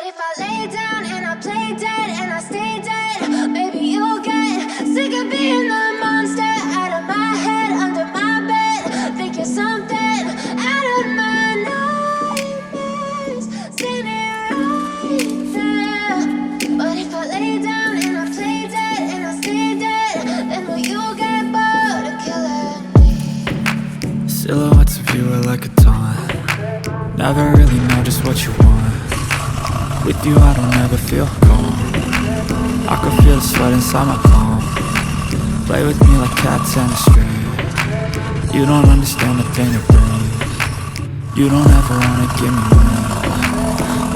if I lay down and I play dead and I stay dead, maybe you'll get sick of being the monster out of my head, under my bed. Think you're something out of my nightmares, standing right there. But if I lay down and I play dead and I stay dead, then will you get bored of killing me? Silhouettes of you are like a taunt. Never really know just what you want. With you I don't ever feel calm. I can feel the sweat inside my palm. Play with me like cats and a string. You don't understand the pain it brings. You don't ever wanna give me wings.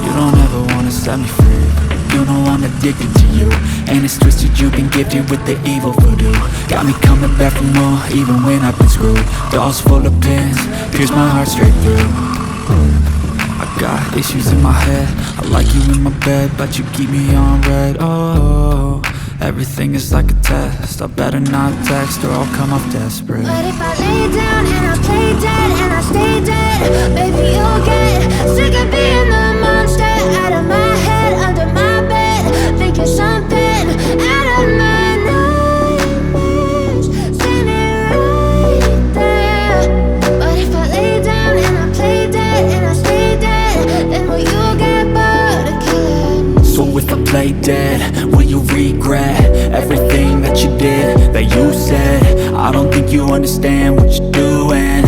You don't ever wanna set me free. You know I'm addicted to you, and it's twisted, you've been gifted with the evil voodoo. Got me coming back for more, even when I've been screwed. Dolls full of pins, pierce my heart straight through. I got issues in my head, I like you in my bed, but you keep me on red. Oh, everything is like a test, I better not text or I'll come off desperate. But if I lay down and I play dead and I stay dead, maybe you'll get sick of being the monster out of my head, under my bed. Think you're something out of my nightmares, standing right there. But if I lay down and I play dead and I stay dead, then will you get bored of killing me? So if I play dead, will you regret everything that you did, that you said? I don't think you understand what you're doing.